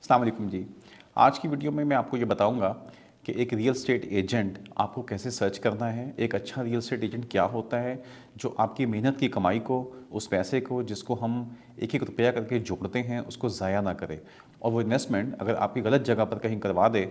अस्सलाम वालेकुम जी। आज की वीडियो में मैं आपको ये बताऊंगा कि एक रियल एस्टेट एजेंट आपको कैसे सर्च करना है, एक अच्छा रियल एस्टेट एजेंट क्या होता है जो आपकी मेहनत की कमाई को, उस पैसे को जिसको हम एक एक रुपया करके जोड़ते हैं उसको ज़ाया ना करे, और वो इन्वेस्टमेंट अगर आपकी गलत जगह पर कहीं करवा दे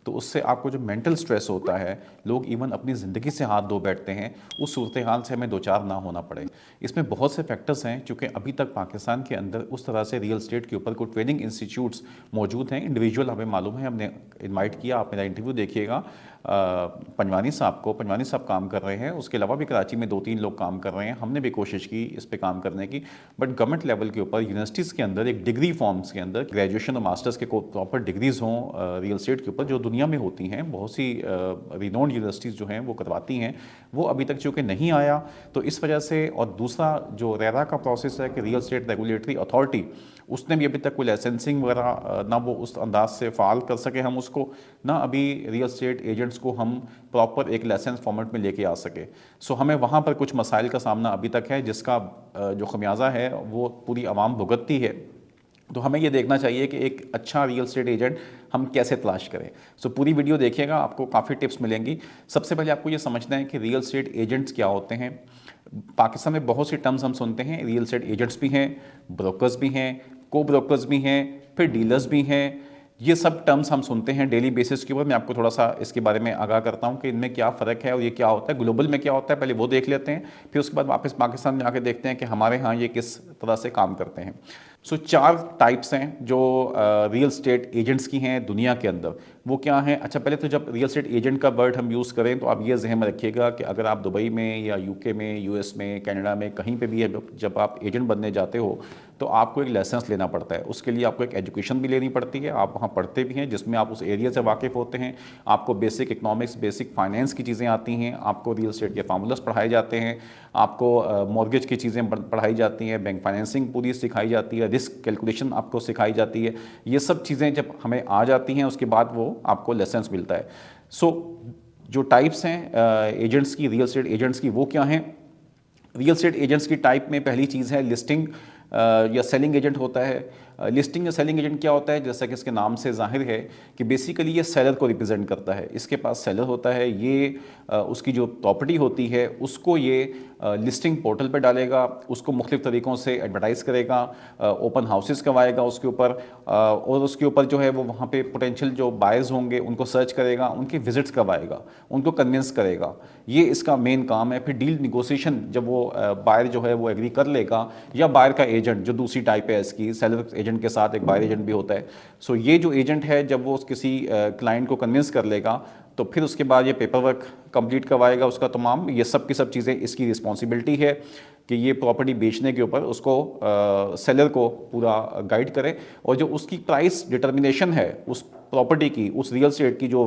तो उससे आपको जो मेंटल स्ट्रेस होता है, लोग इवन अपनी ज़िंदगी से हाथ धो बैठते हैं, उस सूरत हाल से हमें दो चार ना होना पड़े। इसमें बहुत से फैक्टर्स हैं क्योंकि अभी तक पाकिस्तान के अंदर उस तरह से रियल एस्टेट के ऊपर कोई ट्रेनिंग इंस्टीट्यूट्स मौजूद हैं। इंडिविजुअल हमें मालूम है, हमने इनवाइट किया, आप मेरा इंटरव्यू देखिएगा। पंजवानी साहब को, पंजवानी साहब काम कर रहे हैं, उसके अलावा भी कराची में 2-3 लोग काम कर रहे हैं, हमने भी कोशिश की इस पे काम करने की। बट गवर्नमेंट लेवल के ऊपर यूनिवर्सिटीज़ के अंदर एक डिग्री फॉर्म्स के अंदर ग्रेजुएशन और मास्टर्स के प्रॉपर डिग्रीज़ हों रियल एस्टेट के ऊपर, जो दुनिया में होती हैं, बहुत सी रिनोन्ड यूनिवर्सिटीज़ जो हैं वो करवाती हैं, वो अभी तक चूँकि नहीं आया। तो इस वजह से, और दूसरा जो रेरा का प्रोसेस है कि रियल एस्टेट रेगुलेटरी अथॉरिटी, उसने भी अभी तक कोई लाइसेंसिंग वगैरह ना वो उस अंदाज से फ़ाल कर सके हम उसको, ना अभी रियल एस्टेट एजेंट्स को हम प्रॉपर एक लाइसेंस फॉर्मेट में लेके आ सके। सो हमें वहाँ पर कुछ मसाइल का सामना अभी तक है, जिसका जो खमियाजा है वो पूरी आवाम भुगतती है। तो हमें ये देखना चाहिए कि एक अच्छा रियल एस्टेट एजेंट हम कैसे तलाश करें। सो पूरी वीडियो देखिएगा, आपको काफ़ी टिप्स मिलेंगी। सबसे पहले आपको ये समझना है कि रियल एस्टेट एजेंट्स क्या होते हैं। पाकिस्तान में बहुत सी टर्म्स हम सुनते हैं, रियल एस्टेट एजेंट्स भी हैं, ब्रोकर्स भी हैं, को ब्रोकर्स भी हैं, फिर डीलर्स भी हैं। ये सब टर्म्स हम सुनते हैं डेली बेसिस के ऊपर। मैं आपको थोड़ा सा इसके बारे में आगाह करता हूँ कि इनमें क्या फ़र्क है और ये क्या होता है, ग्लोबल में क्या होता है, पहले वो देख लेते हैं, फिर उसके बाद वापस पाकिस्तान में आके देखते हैं कि हमारे यहाँ ये किस तरह से काम करते हैं। सो 4 टाइप्स हैं जो रियल एस्टेट एजेंट्स की हैं दुनिया के अंदर। वो क्या हैं? अच्छा, पहले तो जब रियल एस्टेट एजेंट का वर्ड हम यूज़ करें तो आप ये ज़हन में रखिएगा कि अगर आप दुबई में या यूके में, यूएस में, कनाडा में, कहीं पे भी जब आप एजेंट बनने जाते हो तो आपको एक लाइसेंस लेना पड़ता है। उसके लिए आपको एक एजुकेशन भी लेनी पड़ती है, आप वहाँ पढ़ते भी हैं, जिसमें आप उस एरिया से वाकिफ़ होते हैं, आपको बेसिक इकनॉमिक्स, बेसिक फाइनेंस की चीज़ें आती हैं, आपको रियल एस्टेट के फार्मूलास पढ़ाए जाते हैं, आपको मॉर्गेज की चीज़ें पढ़ाई जाती हैं, बैंक फाइनेंसिंग पूरी सिखाई जाती है, रिस्क कैलकुलेशन आपको सिखाई जाती है। ये सब चीज़ें जब हमें आ जाती हैं उसके बाद वो आपको लाइसेंस मिलता है। सो जो टाइप्स हैं एजेंट्स की, रियल एस्टेट एजेंट्स की, वो क्या हैं? रियल एस्टेट एजेंट्स की टाइप में पहली चीज़ है लिस्टिंग या सेलिंग एजेंट होता है। लिस्टिंग या सेलिंग एजेंट क्या होता है? जैसा कि इसके नाम से जाहिर है कि बेसिकली ये सेलर को रिप्रेजेंट करता है। इसके पास सेलर होता है, ये उसकी जो प्रॉपर्टी होती है उसको ये लिस्टिंग पोर्टल पे डालेगा, उसको मुख्तलिफ तरीक़ों से एडवर्टाइज़ करेगा, ओपन हाउसेस करवाएगा उसके ऊपर, और उसके ऊपर जो है वो वहाँ पे पोटेंशियल जो बायर्स होंगे उनको सर्च करेगा, उनके विजिट्स करवाएगा, उनको कन्विंस करेगा। ये इसका मेन काम है। फिर डील निगोसिएशन, जब वो बायर जो है वो एग्री कर लेगा, या बायर का एजेंट जो दूसरी टाइप है इसकी, सेलर एजेंट के साथ एक बायर एजेंट भी होता है। सो ये जो एजेंट है जब वो किसी क्लाइंट को कन्विंस कर लेगा तो फिर उसके बाद ये पेपर वर्क कंप्लीट करवाएगा उसका तमाम। ये सब की सब चीज़ें इसकी रिस्पॉन्सिबिलिटी है कि ये प्रॉपर्टी बेचने के ऊपर उसको सेलर को पूरा गाइड करे, और जो उसकी प्राइस डिटर्मिनेशन है उस प्रॉपर्टी की, उस रियल एस्टेट की जो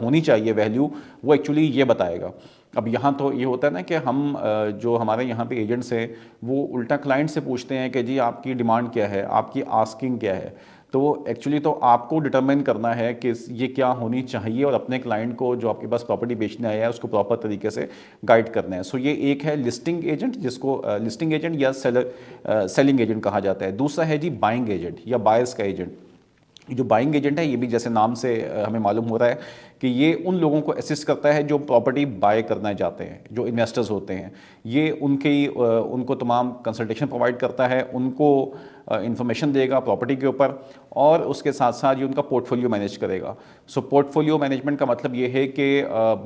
होनी चाहिए वैल्यू, वो एक्चुअली ये बताएगा। अब यहाँ तो ये होता है ना कि हम जो हमारे यहाँ पे एजेंट्स हैं वो उल्टा क्लाइंट से पूछते हैं कि जी आपकी डिमांड क्या है, आपकी आस्किंग क्या है। तो एक्चुअली तो आपको डिटरमाइन करना है कि ये क्या होनी चाहिए, और अपने क्लाइंट को जो आपके पास प्रॉपर्टी बेचने आया है उसको प्रॉपर तरीके से गाइड करना है। सो ये एक है लिस्टिंग एजेंट, जिसको लिस्टिंग एजेंट या सेलिंग एजेंट कहा जाता है। दूसरा है जी बाइंग एजेंट या बायर्स का एजेंट। जो बाइंग एजेंट है ये भी जैसे नाम से हमें मालूम हो रहा है कि ये उन लोगों को असिस्ट करता है जो प्रॉपर्टी बाय करना चाहते हैं, जो इन्वेस्टर्स होते हैं। ये उनको तमाम कंसल्टेशन प्रोवाइड करता है, उनको इंफॉर्मेशन देगा प्रॉपर्टी के ऊपर, और उसके साथ साथ ये उनका पोर्टफोलियो मैनेज करेगा। सो पोर्टफोलियो मैनेजमेंट का मतलब ये है कि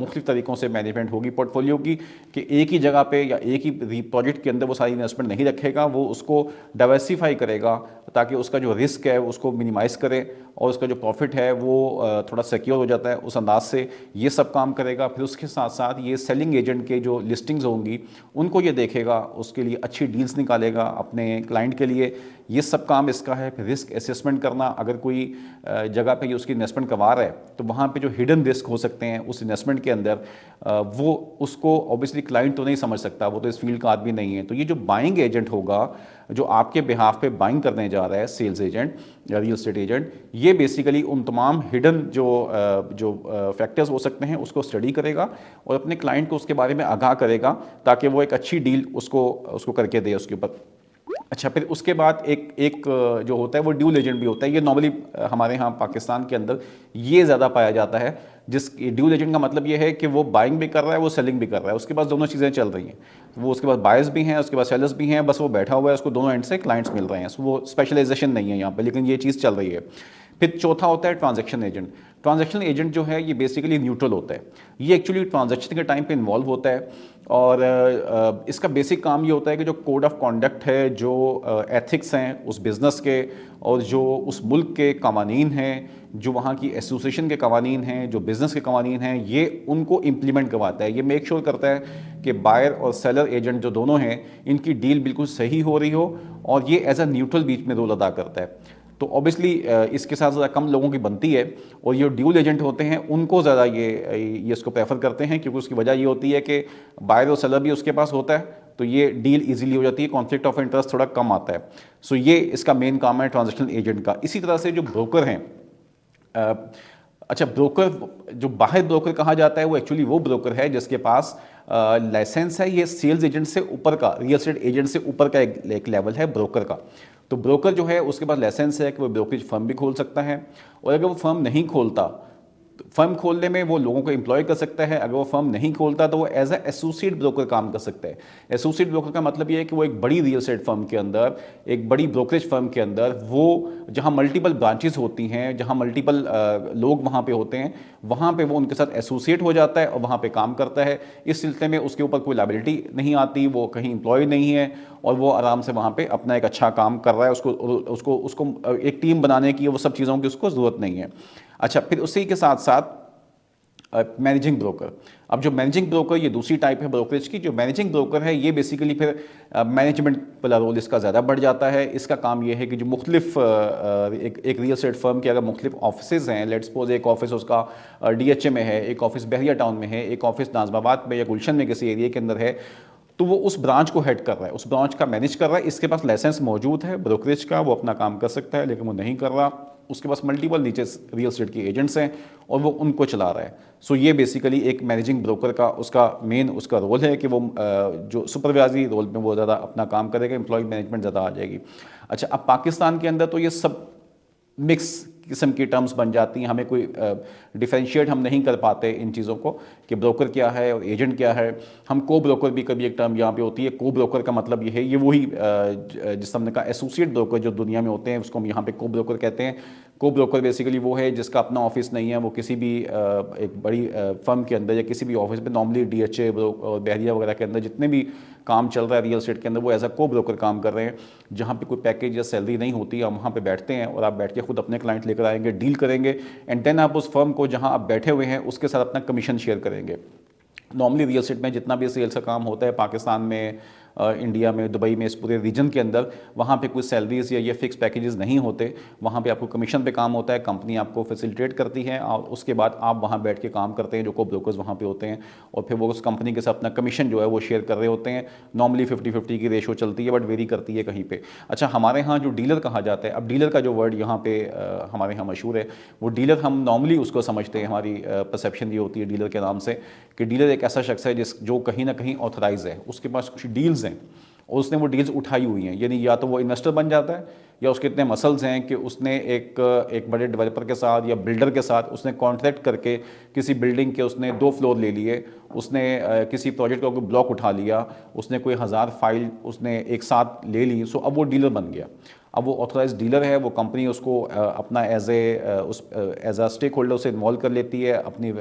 मुख्तलिफ तरीक़ों से मैनेजमेंट होगी पोर्टफोलियो की, कि एक ही जगह पे या एक ही प्रोजेक्ट के अंदर वो सारी इन्वेस्टमेंट नहीं रखेगा, वो उसको डाइवर्सिफाई करेगा ताकि उसका जो रिस्क है उसको मिनिमाइज़ करे, और उसका जो प्रॉफिट है वो थोड़ा सिक्योर हो जाता है, उस अंदाज से ये सब काम करेगा। फिर उसके साथ साथ ये सेलिंग एजेंट के जो लिस्टिंग्स होंगी उनको ये देखेगा, उसके लिए अच्छी डील्स निकालेगा अपने क्लाइंट के लिए। ये सब काम इसका है। फिर रिस्क असेसमेंट करना, अगर कोई जगह पे ये उसकी इन्वेस्टमेंट करवा रहा है तो वहाँ पे जो हिडन रिस्क हो सकते हैं उस इन्वेस्टमेंट के अंदर, वो उसको ऑब्वियसली क्लाइंट तो नहीं समझ सकता, वो तो इस फील्ड का आदमी नहीं है। तो ये जो बाइंग एजेंट होगा, जो आपके बिहाफ पे बाइंग करने जा रहा है, सेल्स एजेंट या रियल एस्टेट एजेंट, ये बेसिकली उन तमाम हिडन जो फैक्टर्स हो सकते हैं उसको स्टडी करेगा और अपने क्लाइंट को उसके बारे में आगाह करेगा, ताकि वो एक अच्छी डील उसको करके दे उसके ऊपर। अच्छा, फिर उसके बाद एक एक जो होता है वो ड्यू एजेंट भी होता है। ये नॉर्मली हमारे यहाँ पाकिस्तान के अंदर ये ज़्यादा पाया जाता है। जिस ड्यू एजेंट का मतलब ये है कि वो बाइंग भी कर रहा है, वो सेलिंग भी कर रहा है, उसके पास दोनों चीज़ें चल रही हैं। वो उसके पास बायर्स भी हैं, उसके पास सेलर्स भी हैं, बस वो बैठा हुआ है, उसको दोनों एंड से क्लाइंट्स मिल रहे हैं। वो स्पेशलाइजेशन नहीं है यहाँ पे, लेकिन ये चीज़ चल रही है। फिर चौथा होता है ट्रांजैक्शन एजेंट। ट्रांजैक्शन एजेंट जो है ये बेसिकली न्यूट्रल होता है। ये एक्चुअली ट्रांजैक्शन के टाइम पे इन्वॉल्व होता है, और इसका बेसिक काम ये होता है कि जो कोड ऑफ कॉन्डक्ट है, जो एथिक्स हैं उस बिज़नेस के, और जो उस मुल्क के कवानीन हैं, जो वहाँ की एसोसिएशन के कवानीन हैं, जो बिज़नेस के कवानीन हैं, ये उनको इम्प्लीमेंट करवाता है। ये मेक श्योर करता है कि बायर और सेलर एजेंट जो दोनों हैं, इनकी डील बिल्कुल सही हो रही हो, और ये एज अ न्यूट्रल बीच में रोल अदा करता है। तो ऑब्वियसली इसके साथ ज़्यादा कम लोगों की बनती है, और ये ड्यूल एजेंट होते हैं उनको ज़्यादा ये इसको प्रेफर करते हैं, क्योंकि उसकी वजह ये होती है कि बायर और सेलर भी उसके पास होता है, तो ये डील इजीली हो जाती है, कॉन्फ्लिक्ट ऑफ इंटरेस्ट थोड़ा कम आता है। सो ये इसका मेन काम है ट्रांजैक्शनल एजेंट का। इसी तरह से जो ब्रोकर हैं, अच्छा, ब्रोकर जो बाहर ब्रोकर कहा जाता है वो एक्चुअली वो ब्रोकर है जिसके पास लाइसेंस है। ये सेल्स एजेंट से ऊपर का, रियल एस्टेट एजेंट से ऊपर का एक लेवल है ब्रोकर का। तो ब्रोकर जो है उसके पास लाइसेंस है कि वो ब्रोकरेज फर्म भी खोल सकता है, और अगर वो फर्म नहीं खोलता, तो फर्म खोलने में वो लोगों को एम्प्लॉय कर सकता है। अगर वो फर्म नहीं खोलता तो वो एज ए एसोसिएट ब्रोकर काम कर सकता है। एसोसिएट ब्रोकर का मतलब ये है कि वो एक बड़ी रियल एस्टेट फर्म के अंदर, एक बड़ी ब्रोकरेज फर्म के अंदर, वो जहाँ मल्टीपल ब्रांचेस होती हैं, जहाँ मल्टीपल लोग वहाँ पे होते हैं, वहाँ पे वो उनके साथ एसोसिएट हो जाता है और वहाँ पे काम करता है। इस सिलसिले में उसके ऊपर कोई लायबिलिटी नहीं आती, वो कहीं एम्प्लॉय नहीं है, और वो आराम से वहाँ पे अपना एक अच्छा काम कर रहा है। उसको उसको उसको एक टीम बनाने की, वो सब चीज़ों की उसको ज़रूरत नहीं है। अच्छा, फिर उसी के साथ साथ मैनेजिंग ब्रोकर। अब जो मैनेजिंग ब्रोकर, ये दूसरी टाइप है ब्रोकरेज की। जो मैनेजिंग ब्रोकर है ये बेसिकली फिर मैनेजमेंट वाला रोल इसका ज़्यादा बढ़ जाता है। इसका काम ये है कि जो मुख्तलिफ एक रियल एस्टेट फर्म के अगर मुख्तलिफ ऑफिस हैं, लेट्स सपोज एक ऑफिस उसका DHA में है, एक ऑफिस बहरिया टाउन में है, एक ऑफिस नाज़िमाबाद में या गुलशन में किसी एरिया के अंदर है, तो वो उस ब्रांच को हेड कर रहा है, उस ब्रांच का मैनेज कर रहा है। इसके पास लाइसेंस मौजूद है ब्रोकरेज का, वो अपना काम कर सकता है, लेकिन वो नहीं कर रहा। उसके पास मल्टीपल नीचे रियल एस्टेट के एजेंट्स हैं और वो उनको चला रहा है। सो ये बेसिकली एक मैनेजिंग ब्रोकर का उसका मेन उसका रोल है कि वो जो सुपरवाइजरी रोल में वो ज़्यादा अपना काम करेगा, एम्प्लॉय मैनेजमेंट ज़्यादा आ जाएगी। अच्छा, अब पाकिस्तान के अंदर तो ये सब मिक्स किस्म की टर्म्स बन जाती हैं। हमें कोई डिफरेंशिएट हम नहीं कर पाते इन चीज़ों को कि ब्रोकर क्या है और एजेंट क्या है। हम को ब्रोकर भी कभी एक टर्म यहाँ पे होती है। को ब्रोकर का मतलब ये है, ये वही जिस हमने कहा एसोसिएट ब्रोकर जो दुनिया में होते हैं, उसको हम यहाँ पे को ब्रोकर कहते हैं। को ब्रोकर बेसिकली वो है जिसका अपना ऑफिस नहीं है, वो किसी भी एक बड़ी फर्म के अंदर या किसी भी ऑफिस में, नॉर्मली DHA और बहरिया वगैरह के अंदर जितने भी काम चल रहा है रियल एस्टेट के अंदर, वो एज अ को ब्रोकर काम कर रहे हैं। जहाँ पे कोई पैकेज या सैलरी नहीं होती, आप वहाँ पे बैठते हैं और आप बैठ के खुद अपने क्लाइंट लेकर आएंगे, डील करेंगे, एंड देन आप उस फर्म को जहाँ आप बैठे हुए हैं उसके साथ अपना कमीशन शेयर करेंगे। नॉर्मली रियल एस्टेट में जितना भी सेल्स का काम होता है पाकिस्तान में, इंडिया में, दुबई में, इस पूरे रीजन के अंदर, वहाँ पे कोई सैलरीज या ये फिक्स पैकेजेस नहीं होते। वहाँ पे आपको कमीशन पे काम होता है, कंपनी आपको फैसिलिटेट करती है और उसके बाद आप वहाँ बैठ के काम करते हैं, जो को ब्रोकर्स वहाँ पे होते हैं, और फिर वो उस कंपनी के साथ अपना कमीशन जो है वो शेयर कर रहे होते हैं। नॉर्मली 50-50 की रेशो चलती है, बट वेरी करती है कहीं पर। अच्छा, हमारे यहाँ जो डीलर कहा जाता है, अब डीलर का जो वर्ड यहाँ पे हमारे यहाँ मशहूर है, वो डीलर हम नॉर्मली उसको समझते हैं, हमारी परसेप्शन ये होती है डीलर के नाम से कि डीलर एक ऐसा शख्स है जो कहीं ना कहीं ऑथराइज है, उसके पास कुछ डील्स हैं और उसने वो डील्स उठाई हुई हैं। यानी या तो वो इन्वेस्टर बन जाता है, या उसके इतने मसल्स हैं कि उसने एक बड़े डेवलपर के साथ या बिल्डर के साथ उसने कॉन्ट्रैक्ट करके किसी बिल्डिंग के उसने 2 फ्लोर ले लिए, उसने किसी प्रोजेक्ट का कोई ब्लॉक उठा लिया, उसने कोई 1000 फाइल उसने एक साथ ले ली। सो अब वो डीलर बन गया। अब वो ऑथराइज डीलर है, वो कंपनी उसको अपना एज अ स्टेक होल्डर से इन्वॉल्व कर लेती है, अपनी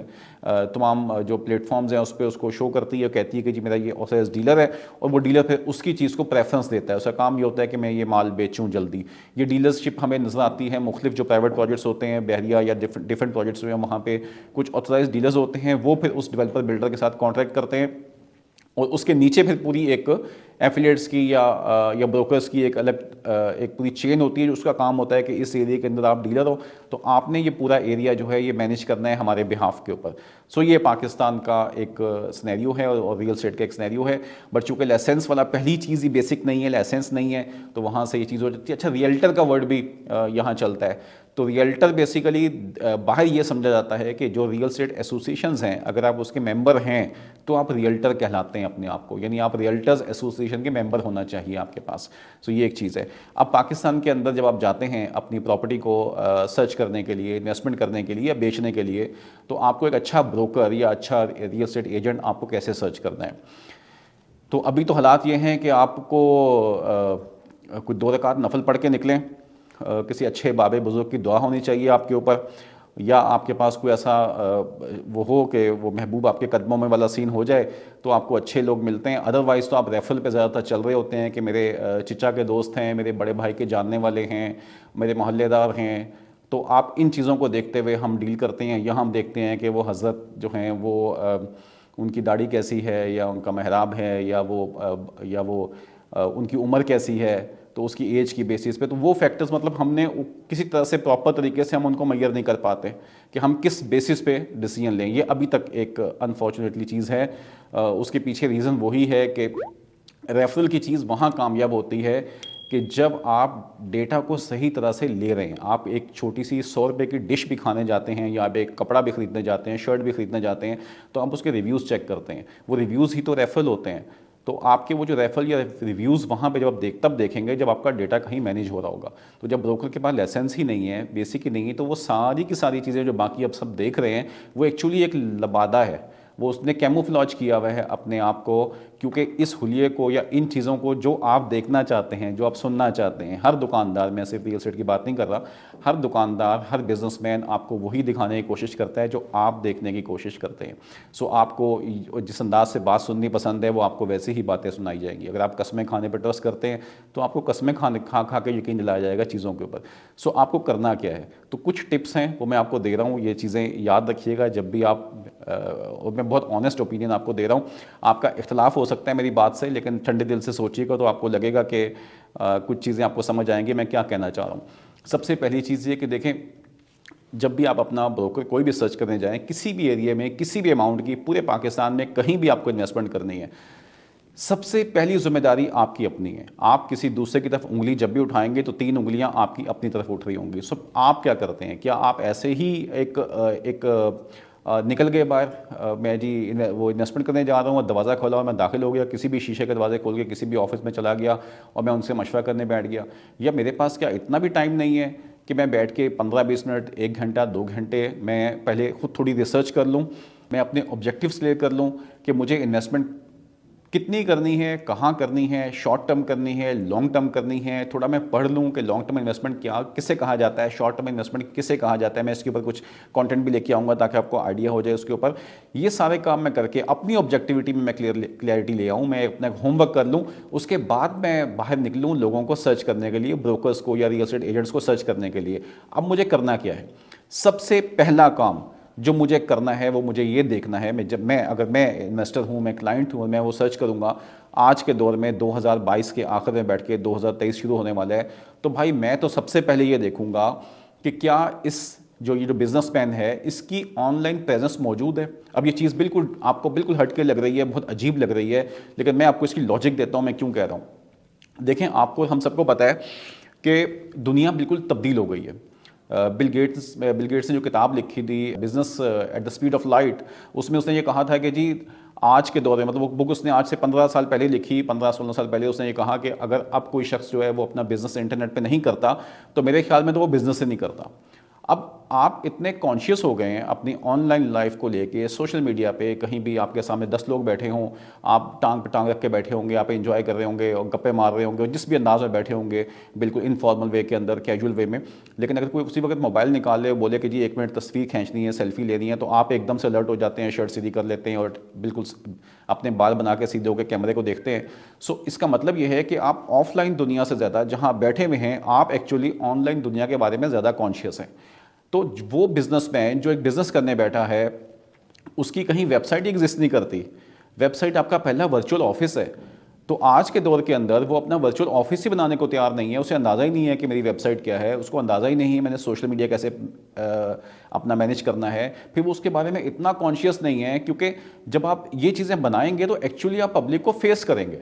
तमाम जो प्लेटफॉर्म्स हैं उस पर उसको शो करती है, कहती है कि जी मेरा ये ऑथराइज डीलर है, और वो डीलर फिर उसकी चीज़ को प्रेफरेंस देता है। उसका काम ये होता है कि मैं ये माल बेचूँ जल्दी। ये डीलरशिप हमें नज़र आती है मुख्तलिफ जो प्राइवेट प्रोजेक्ट्स होते हैं, बहरिया या डिफरेंट प्रोजेक्ट्स में, वहाँ पे कुछ ऑथराइज डीलर्स होते हैं, वो फिर उस डेवलपर बिल्डर के साथ कॉन्ट्रैक्ट करते हैं, और उसके नीचे फिर पूरी एक एफिलिएट्स की या ब्रोकर्स की एक अलग एक पूरी चेन होती है, जो उसका काम होता है कि इस एरिया के अंदर आप डीलर हो, तो आपने ये पूरा एरिया जो है ये मैनेज करना है हमारे बिहाफ के ऊपर। सो ये पाकिस्तान का एक सिनेरियो है और रियल एस्टेट का एक सिनेरियो है। बट चूँकि लाइसेंस वाला पहली चीज़ ही बेसिक नहीं है, लाइसेंस नहीं है, तो वहाँ से ये चीज़ हो जाती है। अच्छा, रियल्टर का वर्ड भी यहाँ चलता है, तो रियल्टर बेसिकली बाहर ये समझा जाता है कि जो रियल एस्टेट एसोसिएशंस हैं, अगर आप उसके मेंबर हैं तो आप रियल्टर कहलाते हैं अपने आप को, यानी आप रियल्टर्स एसोसिएशन के मेंबर होना चाहिए आपके पास। सो ये एक चीज़ है। अब पाकिस्तान के अंदर जब आप जाते हैं अपनी प्रॉपर्टी को सर्च करने के लिए, इन्वेस्टमेंट करने के लिए या बेचने के लिए, तो आपको एक अच्छा ब्रोकर या अच्छा रियल एस्टेट एजेंट आपको कैसे सर्च करना है। तो अभी तो हालात ये हैं कि आपको कुछ 2 रकात नफल पढ़ के निकलें, किसी अच्छे बाबे बुजुर्ग की दुआ होनी चाहिए आपके ऊपर, या आपके पास कोई ऐसा वो हो कि वो महबूब आपके कदमों में वाला सीन हो जाए, तो आपको अच्छे लोग मिलते हैं। अदरवाइज़ तो आप रेफरल पे ज़्यादातर चल रहे होते हैं कि मेरे चिचा के दोस्त हैं, मेरे बड़े भाई के जानने वाले हैं, मेरे मोहल्लेदार हैं, तो आप इन चीज़ों को देखते हुए हम डील करते हैं। या हम देखते हैं कि वो हज़रत जो हैं वो उनकी दाढ़ी कैसी है, या उनका मेहराब है, या वो उनकी उम्र कैसी है, तो उसकी एज की बेसिस पे, तो वो फैक्टर्स मतलब हमने किसी तरह से प्रॉपर तरीके से हम उनको मैयर नहीं कर पाते कि हम किस बेसिस पे डिसीजन लें। ये अभी तक एक अनफॉर्चुनेटली चीज़ है। उसके पीछे रीज़न वही है कि रेफरल की चीज़ वहाँ कामयाब होती है कि जब आप डेटा को सही तरह से ले रहे हैं। आप एक छोटी सी 100 रुपये की डिश भी खाने जाते हैं, या आप एक कपड़ा भी ख़रीदने जाते हैं, शर्ट भी ख़रीदने जाते हैं, तो आप उसके रिव्यूज़ चेक करते हैं। वो रिव्यूज़ ही तो रेफरल होते हैं। तो आपके वो जो रेफरल या रिव्यूज़ वहाँ पे जब आप तब देखेंगे जब आपका डेटा कहीं मैनेज हो रहा होगा। तो जब ब्रोकर के पास लाइसेंस ही नहीं है, बेसिक ही नहीं है, तो वो सारी की सारी चीज़ें जो बाकी अब सब देख रहे हैं वो एक्चुअली एक लबादा है। वो उसने कैमोफ्लॉज किया हुआ है अपने आप को, क्योंकि इस हुलिये को या इन चीज़ों को जो आप देखना चाहते हैं, जो आप सुनना चाहते हैं, हर दुकानदार, मैं सिर्फ रियल एस्टेट की बात नहीं कर रहा, हर दुकानदार, हर बिजनेसमैन आपको वही दिखाने की कोशिश करता है जो आप देखने की कोशिश करते हैं। सो आपको जिस अंदाज से बात सुननी पसंद है वो आपको वैसे ही बातें सुनाई जाएंगी। अगर आप कस्में खाने पर ट्रस्ट करते हैं तो आपको कस्में खा खा के यकीन दिलाया जाएगा चीज़ों के ऊपर। सो आपको करना क्या है, तो कुछ टिप्स हैं वो मैं आपको दे रहा हूँ। ये चीज़ें याद रखिएगा जब भी आप, और मैं बहुत ऑनेस्ट ओपिनियन आपको दे रहा हूँ। आपका इख्तलाफ हो सकता है मेरी बात से, लेकिन ठंडे दिल से सोचिएगा तो आपको लगेगा कि कुछ चीज़ें आपको समझ आएंगी मैं क्या कहना चाह रहा हूँ। सबसे पहली चीज़ ये कि देखें, जब भी आप अपना ब्रोकर कोई भी सर्च करने जाएं, किसी भी एरिया में, किसी भी अमाउंट की, पूरे पाकिस्तान में कहीं भी आपको इन्वेस्टमेंट करनी है, सबसे पहली जिम्मेदारी आपकी अपनी है। आप किसी दूसरे की तरफ उंगली जब भी उठाएंगे तो 3 उंगलियां आपकी अपनी तरफ उठ रही होंगी। सब आप क्या करते हैं? क्या आप ऐसे ही निकल गए बाहर, मैं जी वो इन्वेस्टमेंट करने जा रहा हूँ और दरवाज़ा खोला और मैं दाखिल हो गया, किसी भी शीशे के दरवाजे खोल के किसी भी ऑफिस में चला गया और मैं उनसे मशवरा करने बैठ गया? या मेरे पास क्या इतना भी टाइम नहीं है कि मैं बैठ के 15-20 मिनट, 1 घंटा, 2 घंटे मैं पहले खुद थोड़ी रिसर्च कर लूँ, मैं अपने ऑब्जेक्टिव्स क्लियर कर लूँ कि मुझे इन्वेस्टमेंट कितनी करनी है, कहाँ करनी है, शॉर्ट टर्म करनी है, लॉन्ग टर्म करनी है। थोड़ा मैं पढ़ लूँ कि लॉन्ग टर्म इन्वेस्टमेंट क्या, किसे कहा जाता है, शॉर्ट टर्म इन्वेस्टमेंट किसे कहा जाता है। मैं इसके ऊपर कुछ कंटेंट भी लेके आऊँगा ताकि आपको आइडिया हो जाए उसके ऊपर। ये सारे काम मैं करके अपनी ऑब्जेक्टिविटी में मैं क्लियरिटी ले आऊँ, मैं अपना होमवर्क कर लूँ, उसके बाद मैं बाहर निकलूँ लोगों को सर्च करने के लिए, ब्रोकर्स को या रियल एस्टेट एजेंट्स को सर्च करने के लिए। अब मुझे करना क्या है? सबसे पहला काम जो मुझे करना है वो मुझे ये देखना है, अगर मैं इन्वेस्टर हूँ, मैं क्लाइंट हूँ, मैं वो सर्च करूँगा आज के दौर में 2022 के आखिर में बैठ के 2023 शुरू होने वाला है, तो भाई मैं तो सबसे पहले ये देखूँगा कि क्या ये जो बिजनेसमैन है इसकी ऑनलाइन प्रेजेंस मौजूद है। अब ये चीज़ बिल्कुल आपको बिल्कुल हट के लग रही है, बहुत अजीब लग रही है, लेकिन मैं आपको इसकी लॉजिक देता हूँ मैं क्यों कह रहा हूँ। देखें, हम सबको पता है कि दुनिया बिल्कुल तब्दील हो गई है। बिल गेट्स ने जो किताब लिखी थी business at the speed of light, उसमें उसने ये कहा था कि जी आज के दौर में, मतलब वो बुक उसने आज से 15 साल पहले लिखी, 15-16 साल पहले उसने ये कहा कि अगर अब कोई शख्स जो है वो अपना बिजनेस इंटरनेट पे नहीं करता तो मेरे ख्याल में तो वो बिजनेस ही नहीं करता। अब आप इतने कॉन्शियस हो गए हैं अपनी ऑनलाइन लाइफ को लेके, सोशल मीडिया पे कहीं भी आपके सामने 10 लोग बैठे हों, आप टांग पे टांग रख के बैठे होंगे, आप एंजॉय कर रहे होंगे और गप्पे मार रहे होंगे और जिस भी अंदाज में बैठे होंगे, बिल्कुल इनफॉर्मल वे के अंदर, कैजुअल वे में, लेकिन अगर कोई उसी वक्त मोबाइल निकाल ले, बोले कि जी 1 मिनट तस्वीर खींचनी है, सेल्फी लेनी है, तो आप एकदम से अलर्ट हो जाते हैं, शर्ट सीधी कर लेते हैं और बिल्कुल अपने बाल बना के सीधे होकर कैमरे को देखते हैं। सो इसका मतलब ये है कि आप ऑफलाइन दुनिया से ज़्यादा जहाँ बैठे हुए हैं, आप एक्चुअली ऑनलाइन दुनिया के बारे में ज़्यादा कॉन्शियस हैं। तो वो बिजनेसमैन जो एक बिज़नेस करने बैठा है, उसकी कहीं वेबसाइट ही एग्जिस्ट नहीं करती। वेबसाइट आपका पहला वर्चुअल ऑफिस है। तो आज के दौर के अंदर वो अपना वर्चुअल ऑफिस ही बनाने को तैयार नहीं है, उसे अंदाज़ा ही नहीं है कि मेरी वेबसाइट क्या है, उसको अंदाज़ा ही नहीं है मैंने सोशल मीडिया कैसे अपना मैनेज करना है। फिर वो उसके बारे में इतना कॉन्शियस नहीं है, क्योंकि जब आप ये चीज़ें बनाएंगे तो एक्चुअली आप पब्लिक को फेस करेंगे।